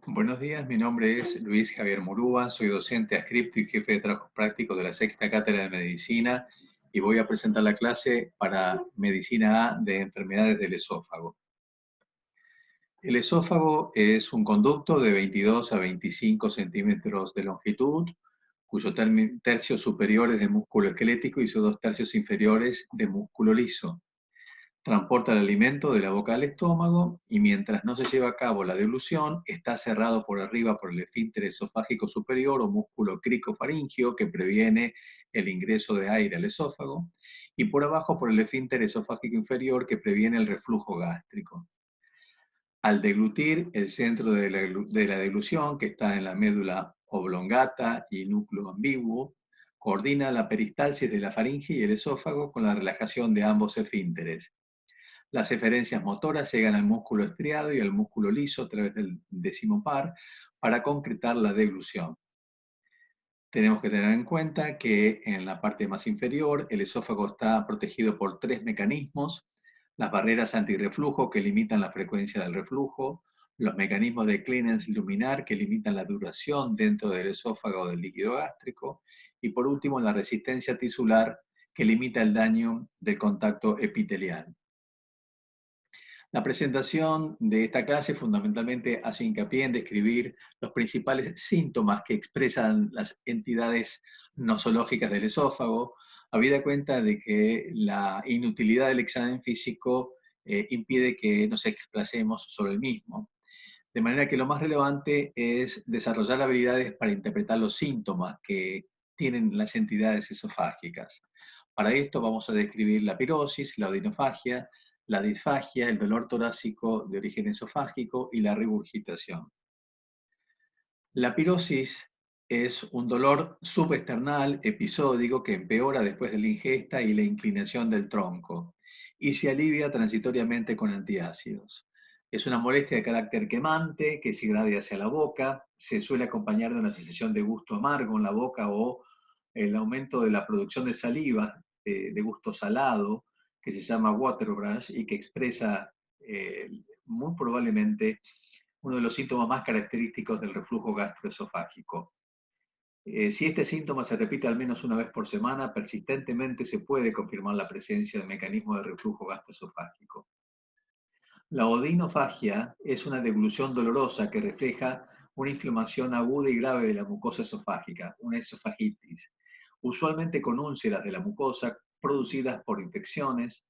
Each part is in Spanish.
Buenos días, mi nombre es Luis Javier Murúa, soy docente adscripto y jefe de trabajos prácticos de la Sexta Cátedra de Medicina y voy a presentar la clase para Medicina A de enfermedades del esófago. El esófago es un conducto de 22 a 25 centímetros de longitud, cuyo tercio superior es de músculo esquelético y sus dos tercios inferiores de músculo liso. Transporta el alimento de la boca al estómago y mientras no se lleva a cabo la deglución, está cerrado por arriba por el esfínter esofágico superior o músculo cricofaringio que previene el ingreso de aire al esófago y por abajo por el esfínter esofágico inferior que previene el reflujo gástrico. Al deglutir, el centro de la deglución, que está en la médula oblongata y núcleo ambiguo, coordina la peristalsis de la faringe y el esófago con la relajación de ambos esfínteres. Las eferencias motoras llegan al músculo estriado y al músculo liso a través del décimo par para concretar la deglución. Tenemos que tener en cuenta que en la parte más inferior el esófago está protegido por tres mecanismos: las barreras antirreflujo que limitan la frecuencia del reflujo, los mecanismos de clearance luminar que limitan la duración dentro del esófago del líquido gástrico y por último la resistencia tisular que limita el daño del contacto epitelial. La presentación de esta clase fundamentalmente hace hincapié en describir los principales síntomas que expresan las entidades nosológicas del esófago, habida cuenta de que la inutilidad del examen físico impide que nos expresemos sobre el mismo. De manera que lo más relevante es desarrollar habilidades para interpretar los síntomas que tienen las entidades esofágicas. Para esto vamos a describir la pirosis, la odinofagia, la disfagia, el dolor torácico de origen esofágico y la regurgitación. La pirosis es un dolor subesternal episódico que empeora después de la ingesta y la inclinación del tronco y se alivia transitoriamente con antiácidos. Es una molestia de carácter quemante que se irradia hacia la boca, se suele acompañar de una sensación de gusto amargo en la boca o el aumento de la producción de saliva de gusto salado, que se llama waterbrush y que expresa muy probablemente uno de los síntomas más característicos del reflujo gastroesofágico. Si este síntoma se repite al menos una vez por semana, persistentemente se puede confirmar la presencia del mecanismo de reflujo gastroesofágico. La odinofagia es una deglución dolorosa que refleja una inflamación aguda y grave de la mucosa esofágica, una esofagitis, usualmente con úlceras de la mucosa producidas por infecciones,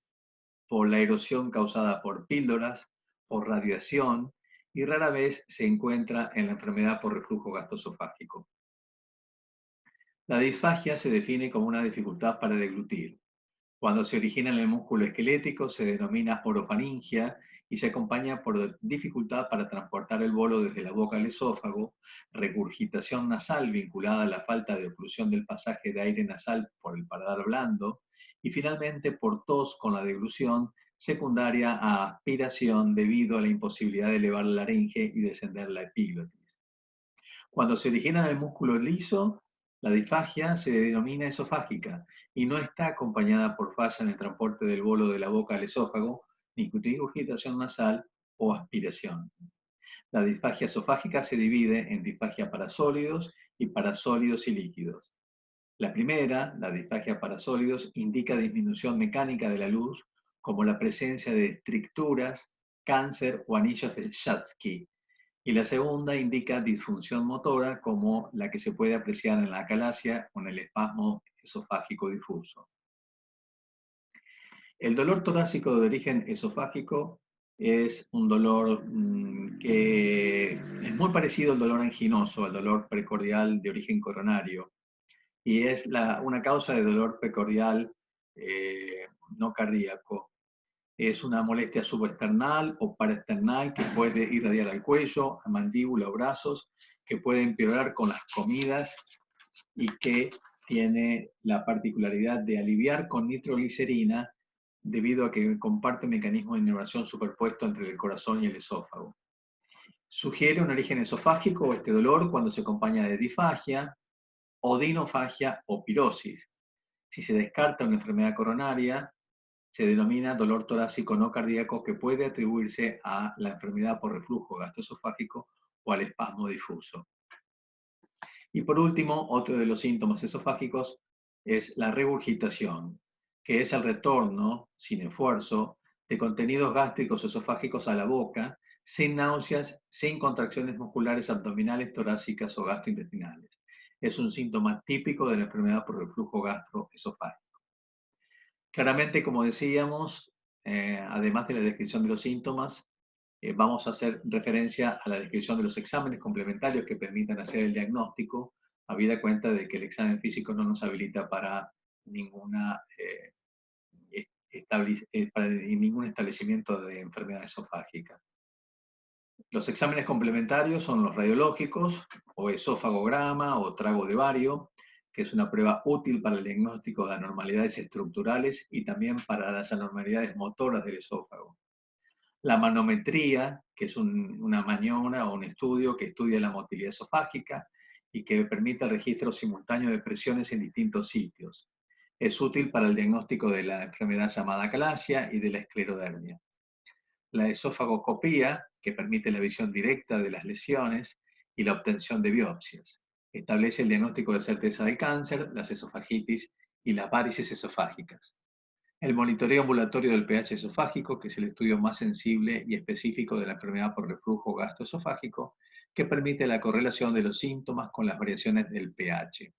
por la erosión causada por píldoras, por radiación y rara vez se encuentra en la enfermedad por reflujo gastroesofágico. La disfagia se define como una dificultad para deglutir. Cuando se origina en el músculo esquelético se denomina orofaringia y se acompaña por dificultad para transportar el bolo desde la boca al esófago, regurgitación nasal vinculada a la falta de oclusión del pasaje de aire nasal por el paladar blando y finalmente por tos con la deglución secundaria a aspiración debido a la imposibilidad de elevar la laringe y descender la epiglotis. Cuando se origina en el músculo liso, la disfagia se denomina esofágica y no está acompañada por falla en el transporte del bolo de la boca al esófago, ni regurgitación nasal o aspiración. La disfagia esofágica se divide en disfagia para sólidos y para sólidos y líquidos. La primera, la disfagia para sólidos, indica disminución mecánica de la luz, como la presencia de estricturas, cáncer o anillos de Schatzky, y la segunda indica disfunción motora como la que se puede apreciar en la acalasia o en el espasmo esofágico difuso. El dolor torácico de origen esofágico es un dolor que es muy parecido al dolor anginoso, al dolor precordial de origen coronario, y es una causa de dolor precordial no cardíaco. Es una molestia subesternal o paraesternal que puede irradiar al cuello, a mandíbula o brazos, que puede empeorar con las comidas y que tiene la particularidad de aliviar con nitroglicerina debido a que comparte un mecanismo de inervación superpuesto entre el corazón y el esófago. Sugiere un origen esofágico este dolor cuando se acompaña de disfagia, odinofagia o pirosis. Si se descarta una enfermedad coronaria, se denomina dolor torácico no cardíaco que puede atribuirse a la enfermedad por reflujo gastroesofágico o al espasmo difuso. Y por último, otro de los síntomas esofágicos es la regurgitación, que es el retorno, sin esfuerzo, de contenidos gástricos esofágicos a la boca, sin náuseas, sin contracciones musculares abdominales, torácicas o gastrointestinales. Es un síntoma típico de la enfermedad por reflujo gastroesofágico. Claramente, como decíamos, además de la descripción de los síntomas, vamos a hacer referencia a la descripción de los exámenes complementarios que permitan hacer el diagnóstico, habida cuenta de que el examen físico no nos habilita para para ningún establecimiento de enfermedad esofágica. Los exámenes complementarios son los radiológicos, o esófagograma, o trago de bario, que es una prueba útil para el diagnóstico de anormalidades estructurales y también para las anormalidades motoras del esófago. La manometría, que es una maniobra o un estudio que estudia la motilidad esofágica y que permite el registro simultáneo de presiones en distintos sitios. Es útil para el diagnóstico de la enfermedad llamada acalasia y de la esclerodermia. La esofagoscopía, que permite la visión directa de las lesiones y la obtención de biopsias. Establece el diagnóstico de certeza del cáncer, las esofagitis y las varices esofágicas. El monitoreo ambulatorio del pH esofágico, que es el estudio más sensible y específico de la enfermedad por reflujo gastroesofágico, que permite la correlación de los síntomas con las variaciones del pH.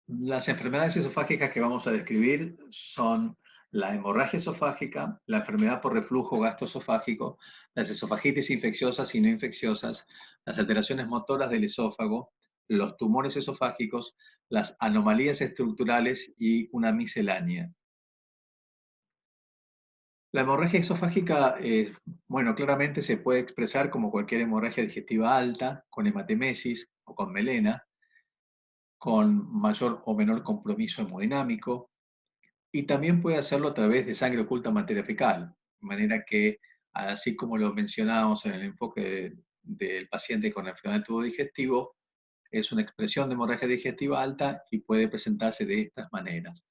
Las enfermedades esofágicas que vamos a describir son la hemorragia esofágica, la enfermedad por reflujo gastroesofágico, las esofagitis infecciosas y no infecciosas, las alteraciones motoras del esófago, los tumores esofágicos, las anomalías estructurales y una miscelánea. La hemorragia esofágica, bueno, claramente se puede expresar como cualquier hemorragia digestiva alta, con hematemesis o con melena, con mayor o menor compromiso hemodinámico, y también puede hacerlo a través de sangre oculta en materia fecal, de manera que, así como lo mencionábamos en el enfoque del paciente con enfermedad del tubo digestivo, es una expresión de hemorragia digestiva alta y puede presentarse de estas maneras.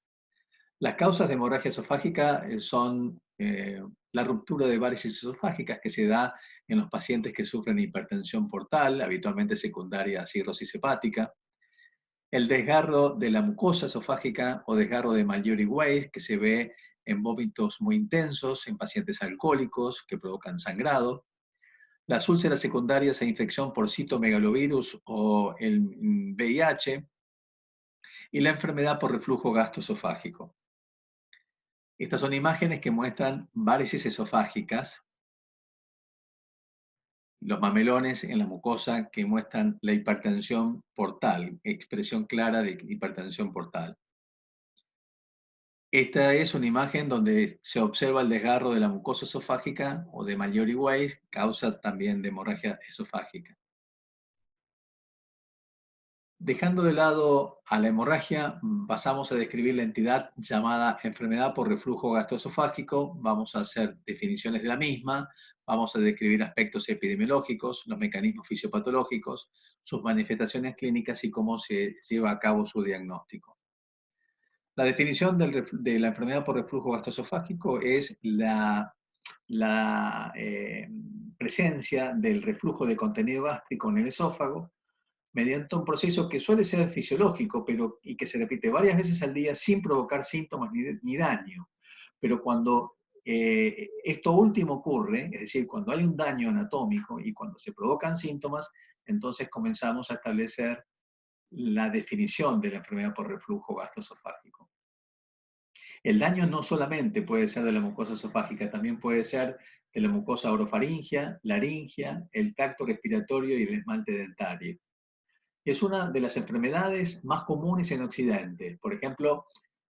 Las causas de hemorragia esofágica son la ruptura de varices esofágicas que se da en los pacientes que sufren hipertensión portal, habitualmente secundaria a cirrosis hepática, el desgarro de la mucosa esofágica o desgarro de Mallory-Weiss, que se ve en vómitos muy intensos en pacientes alcohólicos que provocan sangrado, las úlceras secundarias a infección por citomegalovirus o el VIH, y la enfermedad por reflujo gastroesofágico. Estas son imágenes que muestran varices esofágicas, los mamelones en la mucosa que muestran la hipertensión portal, expresión clara de hipertensión portal. Esta es una imagen donde se observa el desgarro de la mucosa esofágica o de Mallory-Weiss, causa también de hemorragia esofágica. Dejando de lado a la hemorragia, pasamos a describir la entidad llamada enfermedad por reflujo gastroesofágico. Vamos a hacer definiciones de la misma, vamos a describir aspectos epidemiológicos, los mecanismos fisiopatológicos, sus manifestaciones clínicas y cómo se lleva a cabo su diagnóstico. La definición de la enfermedad por reflujo gastroesofágico es la presencia del reflujo de contenido gástrico en el esófago, mediante un proceso que suele ser fisiológico y que se repite varias veces al día sin provocar síntomas ni daño. Pero cuando esto último ocurre, es decir, cuando hay un daño anatómico y cuando se provocan síntomas, entonces comenzamos a establecer la definición de la enfermedad por reflujo gastroesofágico. El daño no solamente puede ser de la mucosa esofágica, también puede ser de la mucosa orofaringia, laringia, el tracto respiratorio y el esmalte dentario. Es una de las enfermedades más comunes en Occidente. Por ejemplo,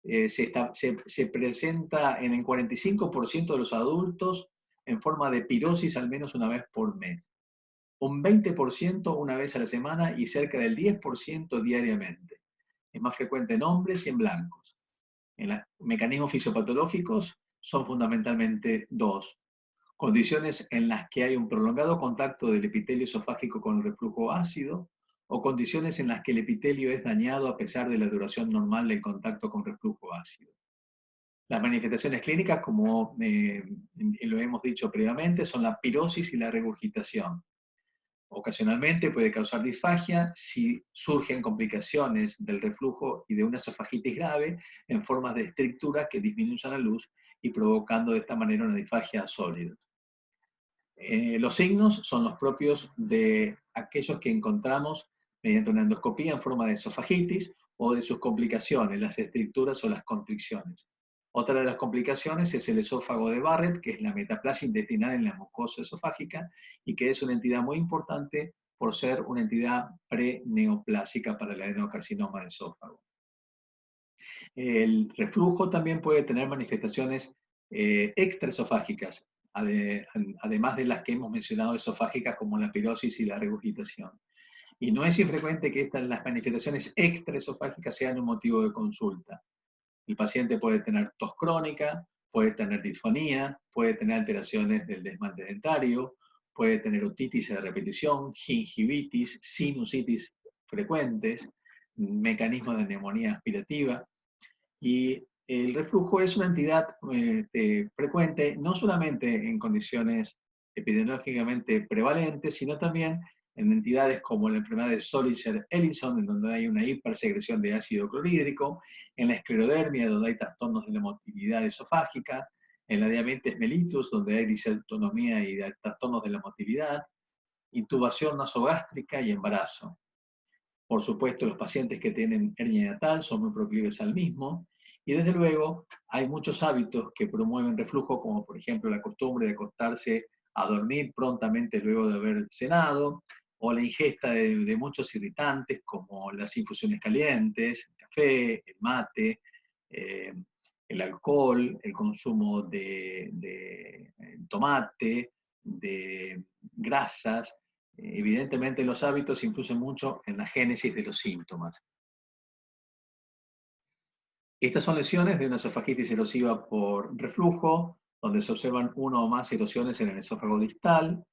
se presenta en el 45% de los adultos en forma de pirosis al menos una vez por mes. Un 20% una vez a la semana y cerca del 10% diariamente. Es más frecuente en hombres y en blancos. En los mecanismos fisiopatológicos son fundamentalmente dos. Condiciones en las que hay un prolongado contacto del epitelio esofágico con el reflujo ácido, o condiciones en las que el epitelio es dañado a pesar de la duración normal del contacto con reflujo ácido. Las manifestaciones clínicas, como lo hemos dicho previamente, son la pirosis y la regurgitación. Ocasionalmente puede causar disfagia si surgen complicaciones del reflujo y de una esofagitis grave en formas de estrictura que disminuyan la luz y provocando de esta manera una disfagia sólida. Los signos son los propios de aquellos que encontramos mediante una endoscopía en forma de esofagitis o de sus complicaciones, las estricturas o las constricciones. Otra de las complicaciones es el esófago de Barrett, que es la metaplasia intestinal en la mucosa esofágica y que es una entidad muy importante por ser una entidad preneoplásica para el adenocarcinoma de esófago. El reflujo también puede tener manifestaciones extraesofágicas, además de las que hemos mencionado esofágicas como la pirosis y la regurgitación. Y no es infrecuente que las manifestaciones extraesofágicas sean un motivo de consulta. El paciente puede tener tos crónica, puede tener disfonía, puede tener alteraciones del desmante dentario, puede tener otitis de repetición, gingivitis, sinusitis frecuentes, mecanismos de neumonía aspirativa. Y el reflujo es una entidad frecuente no solamente en condiciones epidemiológicamente prevalentes, sino también en entidades como la enfermedad de Zollinger-Ellison, en donde hay una hipersecreción de ácido clorhídrico, en la esclerodermia, donde hay trastornos de la motilidad esofágica, en la diabetes mellitus, donde hay disautonomía y trastornos de la motilidad, intubación nasogástrica y embarazo. Por supuesto, los pacientes que tienen hernia hiatal son muy proclives al mismo. Y desde luego, hay muchos hábitos que promueven reflujo, como por ejemplo la costumbre de acostarse a dormir prontamente luego de haber cenado, o la ingesta de muchos irritantes, como las infusiones calientes, el café, el mate, eh, el alcohol, el consumo de tomate, de grasas. Evidentemente los hábitos influyen mucho en la génesis de los síntomas. Estas son lesiones de una esofagitis erosiva por reflujo, donde se observan una o más erosiones en el esófago distal.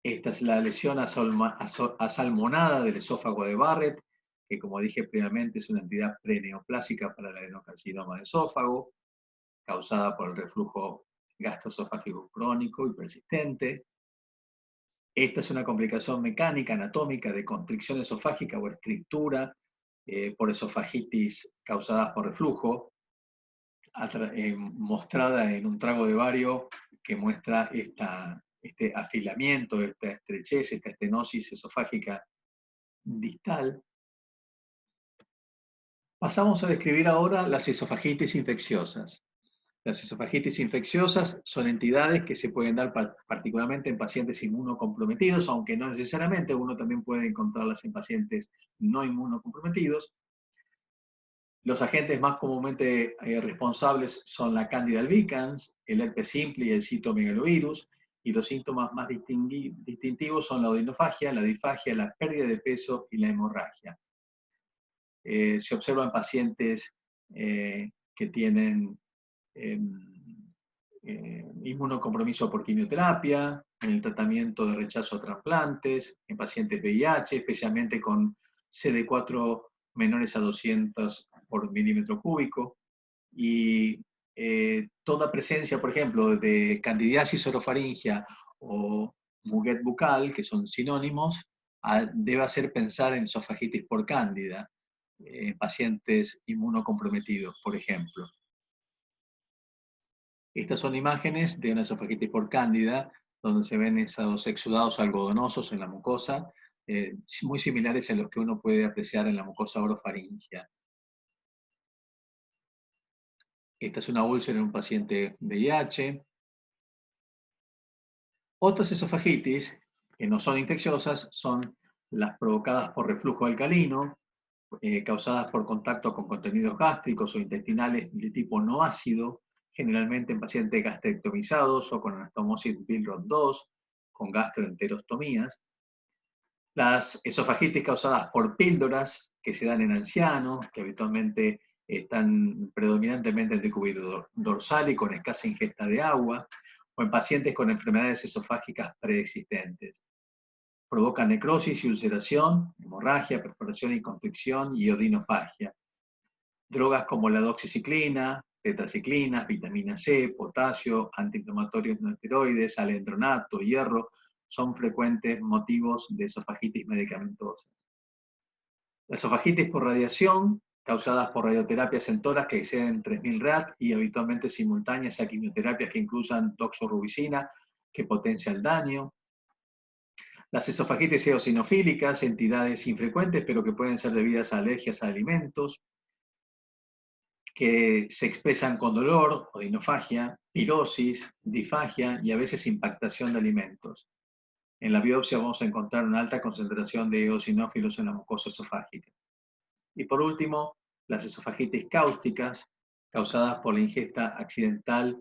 Esta es la lesión asalmonada del esófago de Barrett, que como dije previamente es una entidad preneoplásica para el adenocarcinoma de esófago, causada por el reflujo gastroesofágico crónico y persistente. Esta es una complicación mecánica, anatómica, de constricción esofágica o estrictura por esofagitis causadas por reflujo, mostrada en un trago de bario que muestra este afilamiento, esta estrechez, esta estenosis esofágica distal. Pasamos a describir ahora las esofagitis infecciosas. Las esofagitis infecciosas son entidades que se pueden dar particularmente en pacientes inmunocomprometidos, aunque no necesariamente, uno también puede encontrarlas en pacientes no inmunocomprometidos. Los agentes más comúnmente responsables son la Candida albicans, el herpes simple y el citomegalovirus, y los síntomas más distintivos son la odinofagia, la disfagia, la pérdida de peso y la hemorragia. Se observan pacientes que tienen inmunocompromiso por quimioterapia, en el tratamiento de rechazo a trasplantes, en pacientes VIH, especialmente con CD4 menores a 200 por milímetro cúbico, y toda presencia, por ejemplo, de candidiasis orofaringia o muguet bucal, que son sinónimos, debe hacer pensar en esofagitis por cándida, pacientes inmunocomprometidos, por ejemplo. Estas son imágenes de una esofagitis por cándida, donde se ven esos exudados algodonosos en la mucosa, muy similares a los que uno puede apreciar en la mucosa orofaringia. Esta es una úlcera en un paciente VIH. Otras esofagitis, que no son infecciosas, son las provocadas por reflujo alcalino, causadas por contacto con contenidos gástricos o intestinales de tipo no ácido, generalmente en pacientes gastrectomizados o con anastomosis Billroth 2, con gastroenterostomías. Las esofagitis causadas por píldoras que se dan en ancianos, que habitualmente están predominantemente en decúbito dorsal y con escasa ingesta de agua, o en pacientes con enfermedades esofágicas preexistentes. Provoca necrosis y ulceración, hemorragia, perforación y constricción y odinofagia. Drogas como la doxiciclina, tetraciclinas, vitamina C, potasio, antiinflamatorios no esteroides, alendronato, hierro, son frecuentes motivos de esofagitis medicamentosa. La esofagitis por radiación, causadas por radioterapias en toras que exceden 3000 rad y habitualmente simultáneas a quimioterapias que incluyan doxorubicina, que potencia el daño. Las esofagitis eosinofílicas, entidades infrecuentes, pero que pueden ser debidas a alergias a alimentos, que se expresan con dolor, odinofagia, pirosis, disfagia y a veces impactación de alimentos. En la biopsia vamos a encontrar una alta concentración de eosinófilos en la mucosa esofágica. Y por último, las esofagitis cáusticas, causadas por la ingesta accidental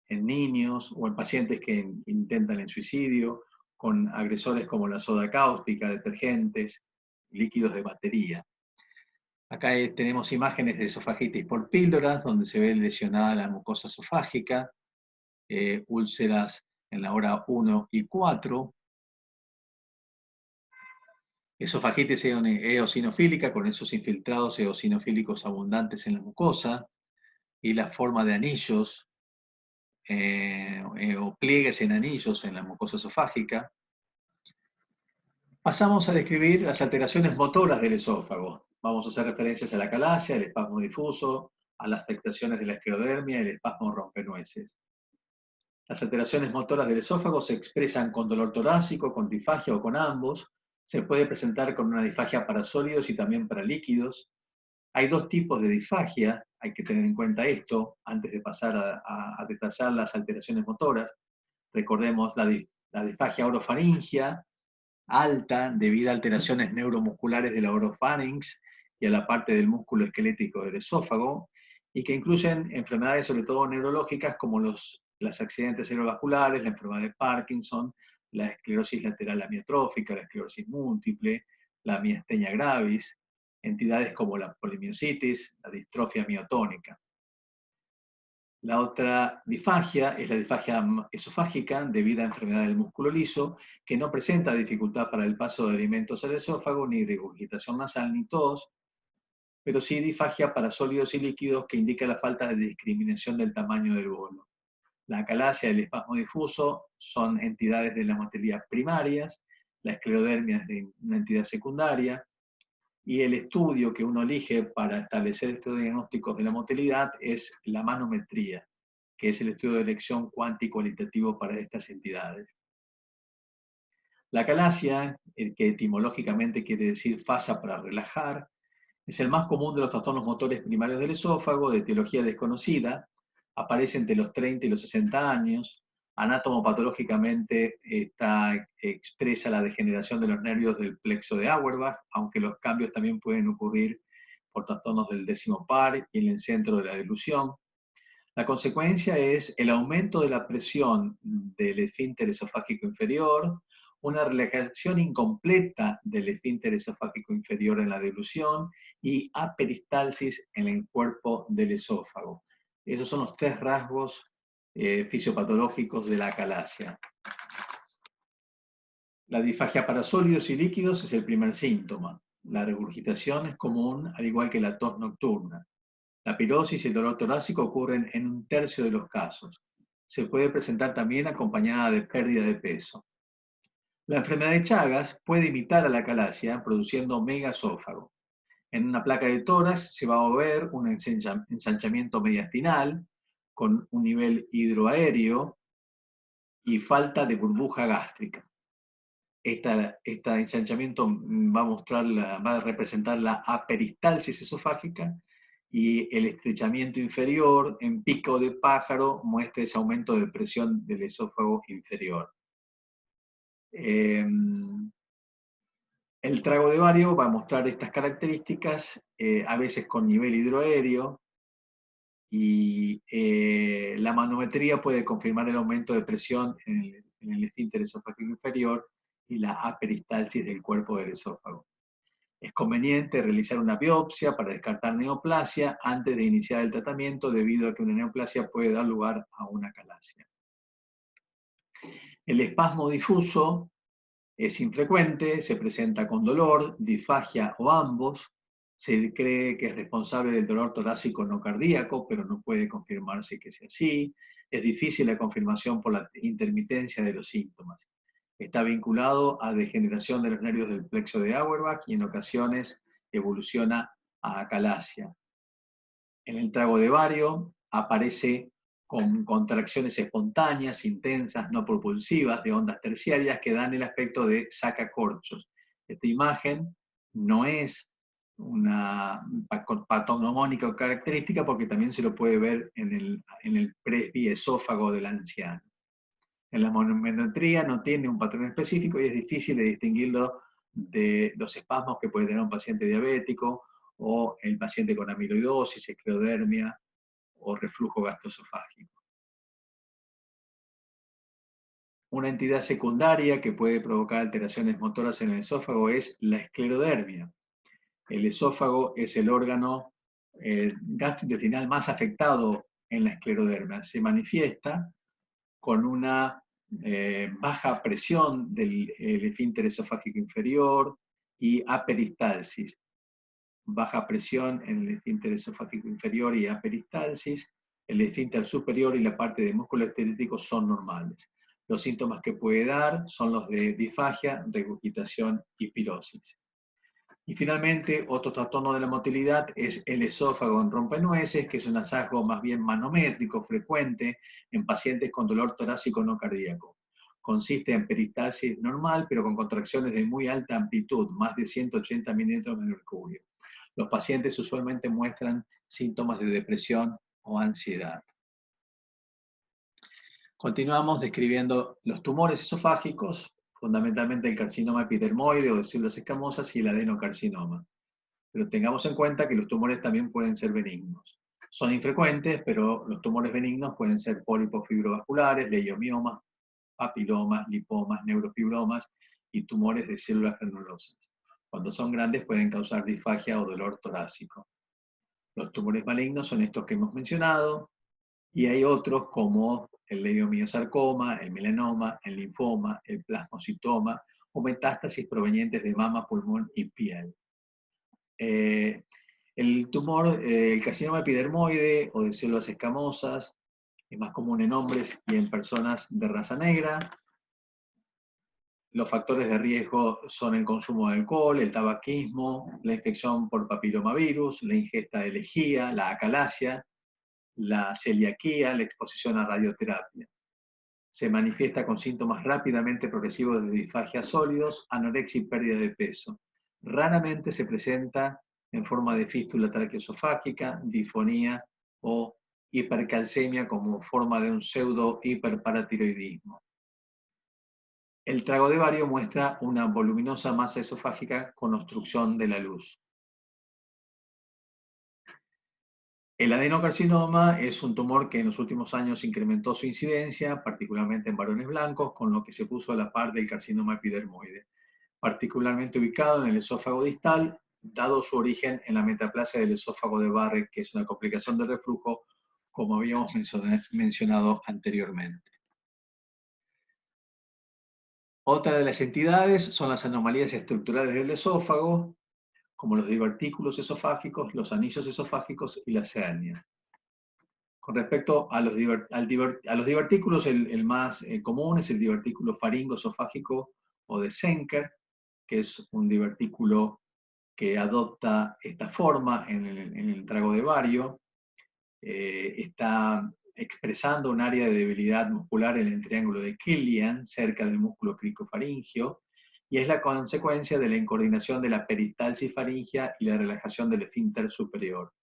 en niños o en pacientes que intentan el suicidio, con agresores como la soda cáustica, detergentes, líquidos de batería. Acá tenemos imágenes de esofagitis por píldoras, donde se ve lesionada la mucosa esofágica, úlceras en la hora 1 y 4. Esofagitis eosinofílica, con esos infiltrados eosinofílicos abundantes en la mucosa, y la forma de anillos o pliegues en anillos en la mucosa esofágica. Pasamos a describir las alteraciones motoras del esófago. Vamos a hacer referencias a la acalasia, el espasmo difuso, a las afectaciones de la esclerodermia y el espasmo rompenueces. Las alteraciones motoras del esófago se expresan con dolor torácico, con disfagia o con ambos. Se puede presentar con una disfagia para sólidos y también para líquidos. Hay dos tipos de disfagia, hay que tener en cuenta esto antes de pasar a detallar las alteraciones motoras. Recordemos la disfagia orofaringia, alta debido a alteraciones neuromusculares de la orofarinx y a la parte del músculo esquelético del esófago, y que incluyen enfermedades sobre todo neurológicas como los accidentes cerebrovasculares, la enfermedad de Parkinson, la esclerosis lateral amiotrófica, la esclerosis múltiple, la miastenia gravis, entidades como la polimiositis, la distrofia miotónica. La otra disfagia es la disfagia esofágica debido a enfermedad del músculo liso, que no presenta dificultad para el paso de alimentos al esófago, ni regurgitación nasal, ni tos, pero sí disfagia para sólidos y líquidos que indica la falta de discriminación del tamaño del bolo. La acalasia y el espasmo difuso son entidades de la motilidad primarias, la esclerodermia es de una entidad secundaria, y el estudio que uno elige para establecer estos diagnósticos de la motilidad es la manometría, que es el estudio de elección cuantitativo para estas entidades. La acalasia, que etimológicamente quiere decir fasa para relajar, es el más común de los trastornos motores primarios del esófago, de etiología desconocida, aparece entre los 30 y los 60 años, anatomopatológicamente expresa la degeneración de los nervios del plexo de Auerbach, aunque los cambios también pueden ocurrir por trastornos del décimo par y en el centro de la delusión. La consecuencia es el aumento de la presión del esfínter esofágico inferior, una relajación incompleta del esfínter esofágico inferior en la delusión y aperistalsis en el cuerpo del esófago. Esos son los tres rasgos fisiopatológicos de la acalasia. La disfagia para sólidos y líquidos es el primer síntoma. La regurgitación es común, al igual que la tos nocturna. La pirosis y el dolor torácico ocurren en 1/3 de los casos. Se puede presentar también acompañada de pérdida de peso. La enfermedad de Chagas puede imitar a la acalasia produciendo megaesófago. En una placa de tórax se va a ver un ensanchamiento mediastinal con un nivel hidroaéreo y falta de burbuja gástrica. Este ensanchamiento va a representar la aperistalsis esofágica, y el estrechamiento inferior en pico de pájaro muestra ese aumento de presión del esófago inferior. El trago de bario va a mostrar estas características, a veces con nivel hidroaéreo, y la manometría puede confirmar el aumento de presión en el esfínter esofágico inferior y la aperistalsis del cuerpo del esófago. Es conveniente realizar una biopsia para descartar neoplasia antes de iniciar el tratamiento, debido a que una neoplasia puede dar lugar a una acalasia. El espasmo difuso es infrecuente, se presenta con dolor, disfagia o ambos. Se cree que es responsable del dolor torácico no cardíaco, pero no puede confirmarse que sea así. Es difícil la confirmación por la intermitencia de los síntomas. Está vinculado a degeneración de los nervios del plexo de Auerbach y en ocasiones evoluciona a acalasia. En el trago de bario aparece con contracciones espontáneas, intensas, no propulsivas, de ondas terciarias que dan el aspecto de sacacorchos. Esta imagen no es una patognomónica o característica porque también se lo puede ver en el presbiesófago del anciano. En la manometría no tiene un patrón específico y es difícil de distinguirlo de los espasmos que puede tener un paciente diabético o el paciente con amiloidosis, esclerodermia o reflujo gastroesofágico. Una entidad secundaria que puede provocar alteraciones motoras en el esófago es la esclerodermia. El esófago es el órgano gastrointestinal más afectado en la esclerodermia. Se manifiesta con una baja presión del esfínter esofágico inferior y aperistalsis. Baja presión en el esfínter esofágico inferior y aperistalsis. El esfínter superior y la parte del músculo esquelético son normales. Los síntomas que puede dar son los de disfagia, regurgitación y pirosis. Y finalmente, otro trastorno de la motilidad es el esófago en rompenueces, que es un hallazgo más bien manométrico frecuente en pacientes con dolor torácico no cardíaco. Consiste en peristalsis normal, pero con contracciones de muy alta amplitud, más de 180 milímetros de mercurio. Los pacientes usualmente muestran síntomas de depresión o ansiedad. Continuamos describiendo los tumores esofágicos, fundamentalmente el carcinoma epidermoide o de células escamosas y el adenocarcinoma. Pero tengamos en cuenta que los tumores también pueden ser benignos. Son infrecuentes, pero los tumores benignos pueden ser pólipos fibrovasculares, leiomiomas, papilomas, lipomas, neurofibromas y tumores de células granulosas. Cuando son grandes pueden causar disfagia o dolor torácico. Los tumores malignos son estos que hemos mencionado, y hay otros como el leiomiosarcoma, el melanoma, el linfoma, el plasmocitoma o metástasis provenientes de mama, pulmón y piel. El tumor, el carcinoma epidermoide o de células escamosas, es más común en hombres y en personas de raza negra. Los factores de riesgo son el consumo de alcohol, el tabaquismo, la infección por papilomavirus, la ingesta de lejía, la acalasia, la celiaquía, la exposición a radioterapia. Se manifiesta con síntomas rápidamente progresivos de disfagia sólidos, anorexia y pérdida de peso. Raramente se presenta en forma de fístula traqueoesofágica, disfonía o hipercalcemia como forma de un pseudo hiperparatiroidismo. El trago de bario muestra una voluminosa masa esofágica con obstrucción de la luz. El adenocarcinoma es un tumor que en los últimos años incrementó su incidencia, particularmente en varones blancos, con lo que se puso a la par del carcinoma epidermoide, particularmente ubicado en el esófago distal, dado su origen en la metaplasia del esófago de Barrett, que es una complicación del reflujo, como habíamos mencionado anteriormente. Otra de las entidades son las anomalías estructurales del esófago, como los divertículos esofágicos, los anillos esofágicos y las hernias. Con respecto a los divertículos, el más común es el divertículo faringoesofágico o de Zenker, que es un divertículo que adopta esta forma en el trago de bario. Está expresando un área de debilidad muscular en el triángulo de Killian, cerca del músculo cricofaringio, y es la consecuencia de la incoordinación de la peristalsis faringea y la relajación del esfínter superior.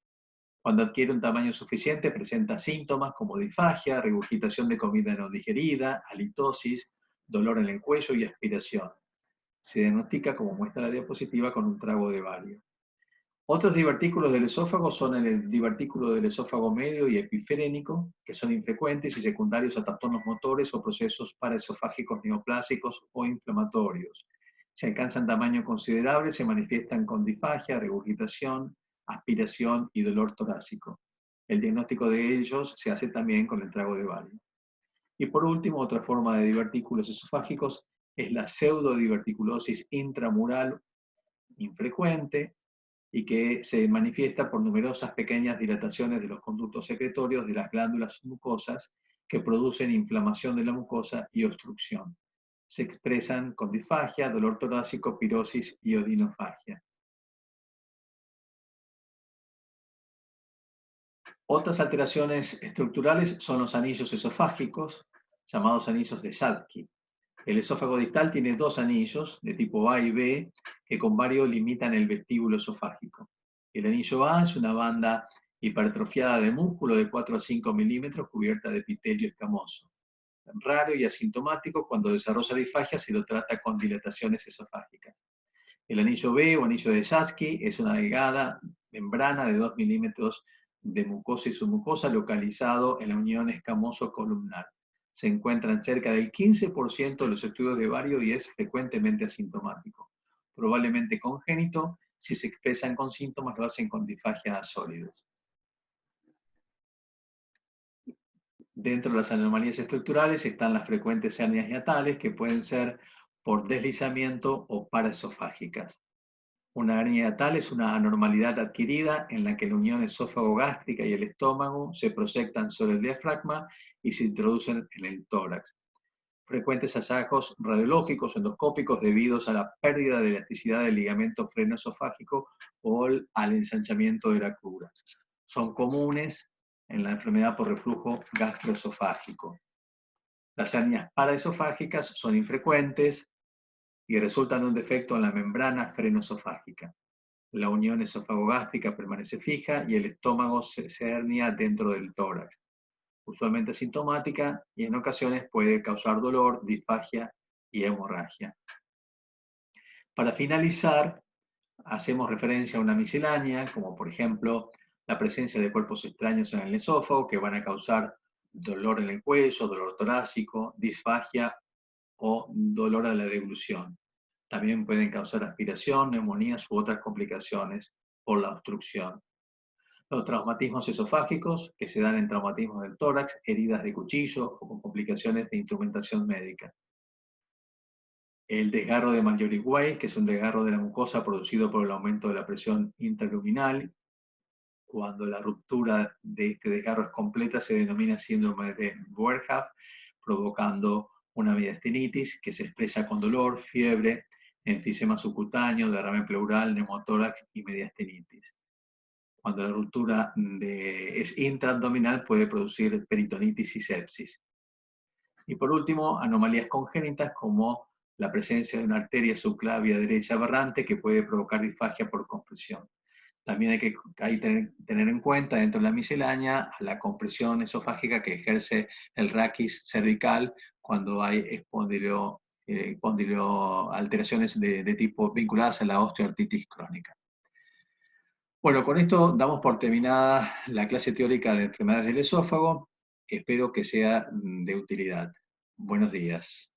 Cuando adquiere un tamaño suficiente, presenta síntomas como disfagia, regurgitación de comida no digerida, halitosis, dolor en el cuello y aspiración. Se diagnostica, como muestra la diapositiva, con un trago de bario. Otros divertículos del esófago son el divertículo del esófago medio y epiferénico, que son infrecuentes y secundarios a trastornos motores o procesos paraesofágicos neoplásicos o inflamatorios. Si alcanzan tamaño considerable, se manifiestan con disfagia, regurgitación, aspiración y dolor torácico. El diagnóstico de ellos se hace también con el trago de bario. Y por último, otra forma de divertículos esofágicos es la pseudodiverticulosis intramural infrecuente, y que se manifiesta por numerosas pequeñas dilataciones de los conductos secretorios de las glándulas mucosas que producen inflamación de la mucosa y obstrucción. Se expresan con disfagia, dolor torácico, pirosis y odinofagia. Otras alteraciones estructurales son los anillos esofágicos, llamados anillos de Shattuck. El esófago distal tiene dos anillos de tipo A y B que con varios limitan el vestíbulo esofágico. El anillo A es una banda hipertrofiada de músculo de 4 a 5 milímetros cubierta de epitelio escamoso. Raro y asintomático, cuando desarrolla disfagia se lo trata con dilataciones esofágicas. El anillo B o anillo de Shattuck es una delgada membrana de 2 milímetros de mucosa y submucosa localizado en la unión escamoso-columnar. Se encuentra en cerca del 15% de los estudios de Vario y es frecuentemente asintomático. Probablemente congénito, si se expresan con síntomas lo hacen con disfagia a sólidos. Dentro de las anomalías estructurales están las frecuentes hernias hiatales que pueden ser por deslizamiento o paraesofágicas. Una hernia hiatal es una anormalidad adquirida en la que la unión esófago-gástrica y el estómago se proyectan sobre el diafragma y se introducen en el tórax. Frecuentes hallazgos radiológicos endoscópicos debidos a la pérdida de elasticidad del ligamento frenoesofágico o al ensanchamiento de la crura. Son comunes en la enfermedad por reflujo gastroesofágico. Las hernias paraesofágicas son infrecuentes y resultan de un defecto en la membrana frenoesofágica. La unión esófago-gástrica permanece fija y el estómago se hernia dentro del tórax. Usualmente asintomática y en ocasiones puede causar dolor, disfagia y hemorragia. Para finalizar, hacemos referencia a una miscelánea, como por ejemplo la presencia de cuerpos extraños en el esófago que van a causar dolor en el cuello, dolor torácico, disfagia o dolor a la deglución. También pueden causar aspiración, neumonías u otras complicaciones por la obstrucción. Los traumatismos esofágicos, que se dan en traumatismos del tórax, heridas de cuchillo o con complicaciones de instrumentación médica. El desgarro de Mallory-Weiss, que es un desgarro de la mucosa producido por el aumento de la presión intraluminal. Cuando la ruptura de este desgarro es completa, se denomina síndrome de Boerhaave, provocando una mediastinitis que se expresa con dolor, fiebre, enfisema subcutáneo, derrame pleural, neumotórax y mediastinitis. Cuando la ruptura es intraabdominal puede producir peritonitis y sepsis. Y por último, anomalías congénitas como la presencia de una arteria subclavia derecha aberrante que puede provocar disfagia por compresión. También hay que tener en cuenta dentro de la miscelánea la compresión esofágica que ejerce el raquis cervical cuando hay alteraciones de tipo vinculadas a la osteoartritis crónica. Bueno, con esto damos por terminada la clase teórica de enfermedades del esófago. Espero que sea de utilidad. Buenos días.